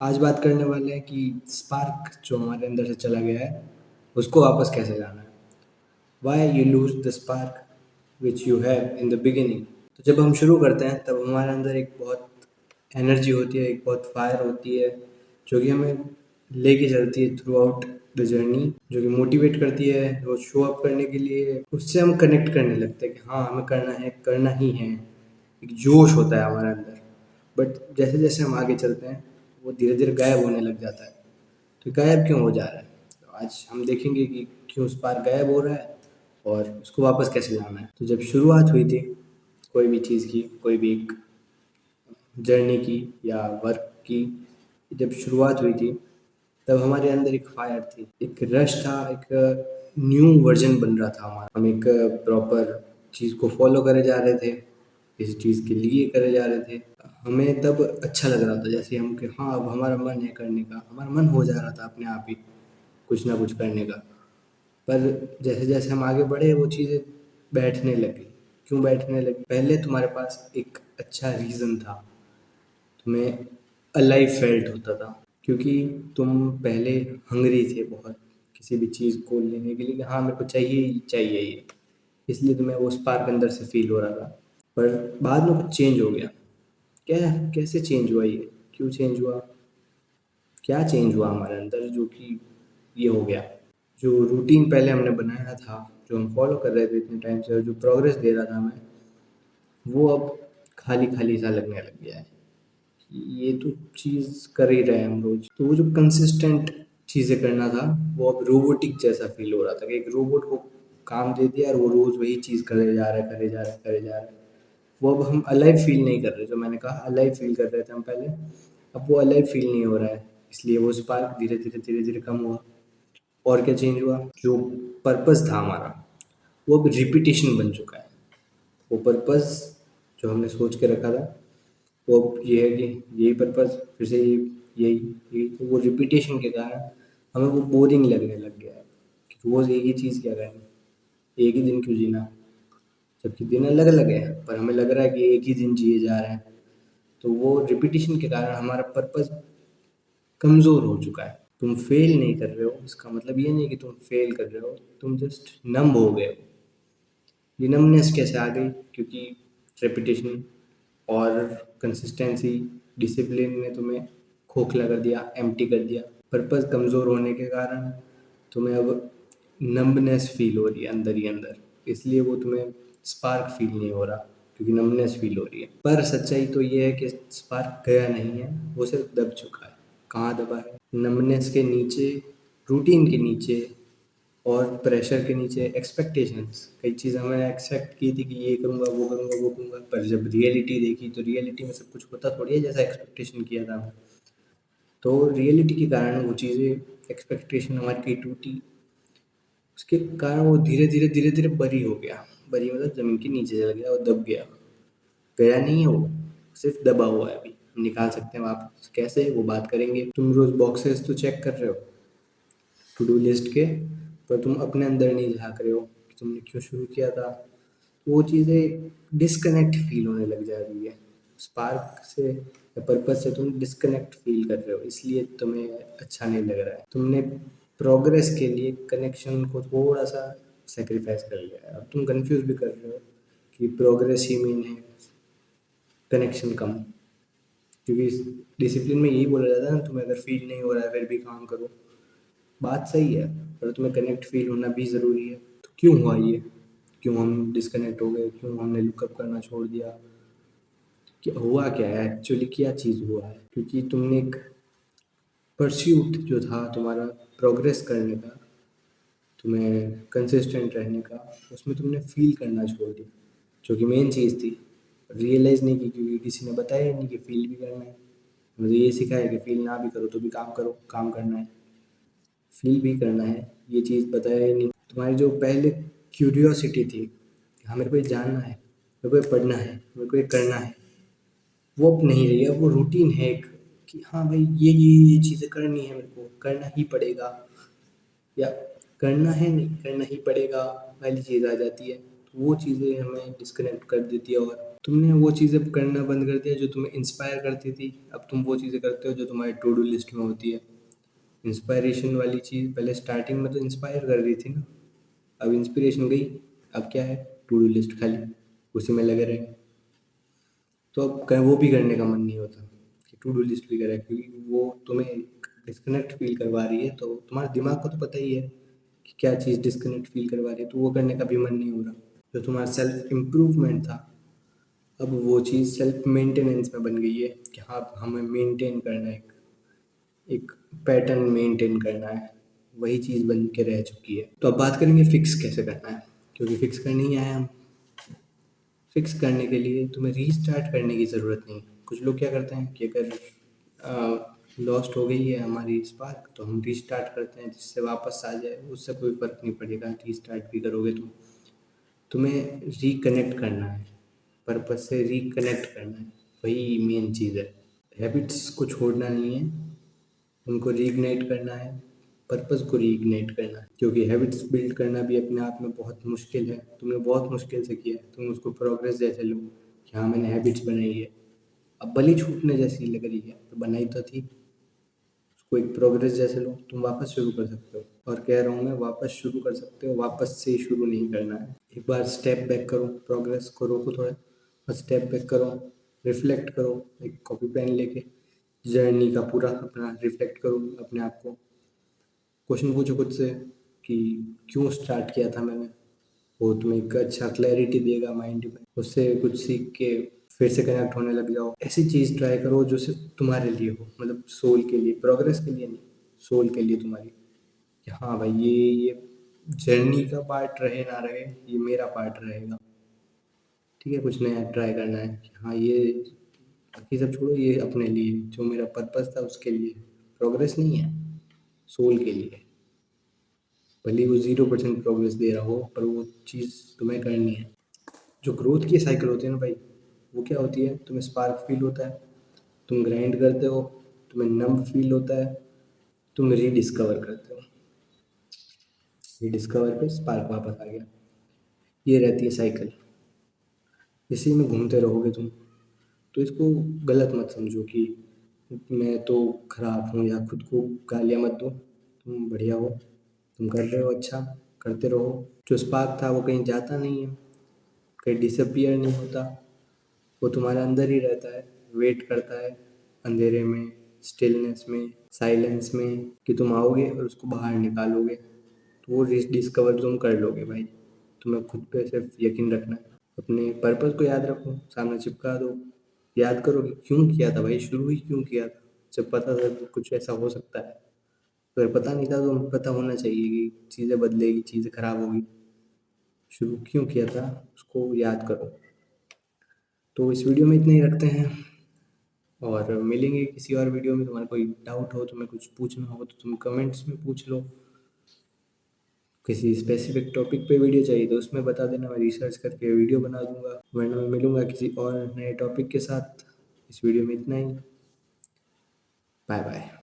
आज बात करने वाले हैं कि स्पार्क जो हमारे अंदर से चला गया है, उसको वापस कैसे लाना है। Why you lose the spark which you have in the beginning. तो जब हम शुरू करते हैं तब हमारे अंदर एक बहुत एनर्जी होती है, एक बहुत फायर होती है, जो कि हमें लेके चलती है थ्रू आउट द जर्नी, जो कि मोटिवेट करती है रोज शो अप करने के लिए। उससे हम कनेक्ट करने लगते हैं कि हाँ, हमें करना है, करना ही है। एक जोश होता है हमारे अंदर। बट जैसे जैसे हम आगे चलते हैं वो धीरे धीरे गायब होने लग जाता है। तो गायब क्यों हो जा रहा है? तो आज हम देखेंगे कि क्यों स्पार्क गायब हो रहा है और उसको वापस कैसे लाना है। तो जब शुरुआत हुई थी कोई भी चीज़ की, कोई भी एक जर्नी की या वर्क की, जब शुरुआत हुई थी तब हमारे अंदर एक फायर थी, एक रश था, एक न्यू वर्जन बन रहा था हमारा। हम एक प्रॉपर चीज़ को फॉलो करे जा रहे थे, किसी चीज़ के लिए करे जा रहे थे। हमें तब अच्छा लग रहा था, जैसे हम कि हाँ, अब हमारा मन है करने का, हमारा मन हो जा रहा था अपने आप ही कुछ ना कुछ करने का। पर जैसे जैसे हम आगे बढ़े वो चीज़ें बैठने लगी। क्यों बैठने लगी? पहले तुम्हारे पास एक अच्छा रीज़न था, तुम्हें अलाइव फेल्ट होता था, क्योंकि तुम पहले हंग्री थे बहुत किसी भी चीज़ को लेने के लिए कि हाँ, मेरे को चाहिए ही चाहिए ये। इसलिए तुम्हें वो स्पार्क अंदर से फील हो रहा था। पर बाद में कुछ चेंज हो गया। क्या? कैसे चेंज हुआ ये? क्यों चेंज हुआ? क्या चेंज हुआ हमारे अंदर जो कि ये हो गया? जो रूटीन पहले हमने बनाया था, जो हम फॉलो कर रहे थे इतने टाइम से और जो प्रोग्रेस दे रहा था हमें, वो अब खाली खाली सा लगने लग गया है। ये तो चीज़ कर ही रहे हैं हम रोज। तो वो जो कंसिस्टेंट चीज़ें करना था वो अब रोबोटिक जैसा फील हो रहा था कि एक रोबोट को काम दे दिया और वो रोज वही चीज़ करे जा रहा है, करे जा रहा है, करे जा रहा है। वो अब हम अलाइव फील नहीं कर रहे। जो मैंने कहा अलाइव फील कर रहे थे हम पहले, अब वो अलाइव फील नहीं हो रहा है। इसलिए वो स्पार्क धीरे धीरे धीरे धीरे कम हुआ। और क्या चेंज हुआ? जो पर्पस था हमारा वो अब रिपीटेशन बन चुका है। वो पर्पस जो हमने सोच के रखा था वो अब ये है कि यही पर्पस फिर से यही यही, तो वो रिपीटेशन के कारण हमें वो बोरिंग लगने लग गया है कि रोज़ एक ही चीज़ क्या करनी, एक ही दिन क्यों जीना। जबकि दिन अलग अलग है पर हमें लग रहा है कि एक ही दिन जिए जा रहे हैं। तो वो रिपीटेशन के कारण हमारा पर्पस कमज़ोर हो चुका है। तुम फेल नहीं कर रहे हो, इसका मतलब ये नहीं कि तुम फेल कर रहे हो, तुम जस्ट नंब हो गए हो। ये नंबनेस कैसे आ गई? क्योंकि रेपिटेशन और कंसिस्टेंसी, डिसिप्लिन ने तुम्हें खोखला कर दिया, एम्प्टी कर दिया। पर्पस कमज़ोर होने के कारण तुम्हें अब नंबनेस फील हो रही है अंदर ही अंदर। इसलिए वो तुम्हें स्पार्क फील नहीं हो रहा, क्योंकि नंबनेस फील हो रही है। पर सच्चाई तो ये है कि स्पार्क गया नहीं है, वो सिर्फ दब चुका है। कहाँ दबा है? नंबनेस के नीचे, रूटीन के नीचे और प्रेशर के नीचे एक्सपेक्टेशंस। कई चीज़ हमने एक्सपेक्ट की थी कि ये करूँगा, वो करूँगा, वो करूँगा, पर जब रियलिटी देखी तो रियलिटी में सब कुछ होता थोड़ी है जैसा एक्सपेक्टेशन किया था। तो रियलिटी के कारण वो चीज़ें, एक्सपेक्टेशन हमारी कहीं टूटी, उसके कारण वो धीरे धीरे धीरे धीरे बरी हो गया। बरी मतलब ज़मीन के नीचे चला गया और दब गया। गया नहीं है वो, सिर्फ दबा हुआ है। अभी हम निकाल सकते हैं वापस, कैसे वो बात करेंगे। तुम रोज़ बॉक्सेस तो चेक कर रहे हो टू डू लिस्ट के, पर तुम अपने अंदर नहीं झाँक रहे हो कि तुमने क्यों शुरू किया था। वो चीज़ें डिस्कनेक्ट फील होने लग जा रही है। स्पार्क से या पर्पस से तुम डिस्कनेक्ट फील कर रहे हो, इसलिए तुम्हें अच्छा नहीं लग रहा है। तुमने प्रोग्रेस के लिए कनेक्शन को थोड़ा सा सेक्रीफाइस कर लिया है। अब तुम कंफ्यूज भी कर रहे हो कि प्रोग्रेस ही मीन है, कनेक्शन कम। क्योंकि डिसिप्लिन में यही बोला जाता है ना, तुम्हें अगर फील नहीं हो रहा है फिर भी काम करो। बात सही है, पर तुम्हें कनेक्ट फील होना भी ज़रूरी है। तो क्यों हुआ ये? क्यों हम डिस्कनेक्ट हो गए? क्यों हमने लुकअप करना छोड़ दिया? क्या हुआ? क्या है एक्चुअली, क्या चीज़ हुआ है? क्योंकि तुमने एक परस्यूट जो था तुम्हारा प्रोग्रेस करने का, तुम्हें कंसिस्टेंट रहने का, उसमें तुमने फील करना छोड़ दिया, जो कि मेन चीज़ थी। रियलाइज़ नहीं की, क्योंकि किसी ने बताया ही नहीं कि फील भी करना है। मुझे ये सिखाया कि फील ना भी करो तो भी काम करो, काम करना है, फील भी करना है। ये चीज़ बताया ही नहीं। तुम्हारी जो पहले क्यूरियोसिटी थी, हाँ मेरे को ये जानना है, मेरे को ये पढ़ना है, मेरे को ये करना है, वो अब नहीं रही है। वो रूटीन है एक कि हाँ भाई ये चीज़ें करनी है, मेरे को करना ही पड़ेगा, या करना है नहीं करना ही पड़ेगा वाली चीज़ आ जाती है। तो वो चीज़ें हमें डिस्कनेक्ट कर देती है और तुमने वो चीज़ें करना बंद कर दिया जो तुम्हें इंस्पायर करती थी। अब तुम वो चीज़ें करते हो जो तुम्हारी टू डू लिस्ट में होती है। इंस्पायरेशन वाली चीज़ पहले स्टार्टिंग में तो इंस्पायर कर रही थी ना, अब इंस्पिरेशन गई, अब क्या है, टू डू लिस्ट खाली, उसी में लगे रहे। तो अब वो भी करने का मन नहीं होता कि टू डू लिस्ट भी करें, क्योंकि वो तुम्हें डिस्कनेक्ट फील करवा रही है। तो तुम्हारे दिमाग को तो पता ही है कि क्या चीज़ डिस्कनेक्ट फील करवा रही है, तो वो करने का भी मन नहीं हो रहा। जो तुम्हारा सेल्फ इम्प्रूवमेंट था, अब वो चीज़ सेल्फ मेंटेनेंस में बन गई है कि हाँ हमें मेंटेन करना है, एक पैटर्न मेंटेन करना है, वही चीज़ बन के रह चुकी है। तो अब बात करेंगे फिक्स कैसे करना है, क्योंकि फिक्स करने ही आए हम। फिक्स करने के लिए तुम्हें रीस्टार्ट करने की ज़रूरत नहीं। कुछ लोग क्या करते हैं कि अगर लॉस्ट हो गई है हमारी स्पार्क तो हम रीस्टार्ट करते हैं जिससे वापस आ जाए, उससे कोई फ़र्क नहीं पड़ेगा, रीस्टार्ट भी करोगे तुम। तुम्हें रिकनेक्ट करना है, पर्पस से रिकनेक्ट करना है, वही मेन चीज़ है। हैबिट्स को छोड़ना नहीं है, उनको रीइग्नाइट करना है, पर्पस को रीइग्नाइट करना है। क्योंकि हैबिट्स बिल्ड करना भी अपने आप में बहुत मुश्किल है, तुमने बहुत मुश्किल से किया है, तुम उसको प्रोग्रेस जैसे लो कि हाँ मैंने हैबिट्स बनाई है। अब भले छूटने जैसी लग रही है तो बनाई तो थी, उसको एक प्रोग्रेस जैसे लो, तुम वापस शुरू कर सकते हो। और कह रहा हूँ मैं, वापस शुरू कर सकते हो, वापस से शुरू नहीं करना है। एक बार स्टेप बैक करो, प्रोग्रेस को रोको थोड़ा और स्टेप बैक करो, रिफ्लेक्ट करो, एक कॉपी पेन लेके जर्नी का पूरा अपना रिफ्लेक्ट करो अपने आप को। क्वेश्चन पूछो खुद से कि क्यों स्टार्ट किया था मैंने, वो तुम्हें एक अच्छा क्लैरिटी देगा माइंड में। उससे कुछ सीख के फिर से कनेक्ट होने लग जाओ। ऐसी चीज़ ट्राई करो जो सिर्फ तुम्हारे लिए हो, मतलब सोल के लिए, प्रोग्रेस के लिए नहीं, सोल के लिए तुम्हारी, कि हाँ भाई ये जर्नी का पार्ट रहे ना रहे, ये मेरा पार्ट रहेगा। ठीक है, कुछ नया ट्राई करना है कि हाँ ये बाकी सब छोड़ो, ये अपने लिए जो मेरा पर्पस था उसके लिए, प्रोग्रेस नहीं है, सोल के लिए। भले ही वो 0% प्रोग्रेस दे रहा हो, पर वो चीज़ तुम्हें करनी है। जो ग्रोथ की साइकिल होती है ना भाई, वो क्या होती है, तुम्हें स्पार्क फील होता है, तुम ग्राइंड करते हो, तुम्हें नम फील होता है, तुम रीडिस्कवर करते हो, रीडिस्कवर पे स्पार्क वापस आ गया। ये रहती है साइकिल, इसी में घूमते रहोगे तुम। तो इसको गलत मत समझो कि मैं तो खराब हूँ, या खुद को गालियाँ मत दो, तुम बढ़िया हो, तुम कर रहे हो अच्छा, करते रहो। जो स्पार्क था वो कहीं जाता नहीं है, कहीं डिसअपियर नहीं होता, वो तुम्हारे अंदर ही रहता है, वेट करता है अंधेरे में, स्टिलनेस में, साइलेंस में, कि तुम आओगे और उसको बाहर निकालोगे। तो वो डिस्कवर तुम कर लोगे भाई। तुम्हें खुद पे सिर्फ यकीन रखना है, अपने पर्पस को याद रखो, सामने चिपका दो, याद करो कि क्यों किया था भाई, शुरू ही क्यों किया था, जब पता था कि कुछ ऐसा हो सकता है। अगर पता नहीं था तो पता होना चाहिए कि चीज़ें बदलेगी, चीज़ें खराब होगी, शुरू क्यों किया था उसको याद करो। तो इस वीडियो में इतना ही रखते हैं, और मिलेंगे किसी और वीडियो में। तुम्हारा कोई डाउट हो, तुम्हें कुछ पूछना हो तो तुम कमेंट्स में पूछ लो। किसी स्पेसिफिक टॉपिक पे वीडियो चाहिए तो उसमें बता देना, मैं रिसर्च करके वीडियो बना दूंगा। वरना मैं मिलूंगा किसी और नए टॉपिक के साथ। इस वीडियो में इतना ही। Bye bye.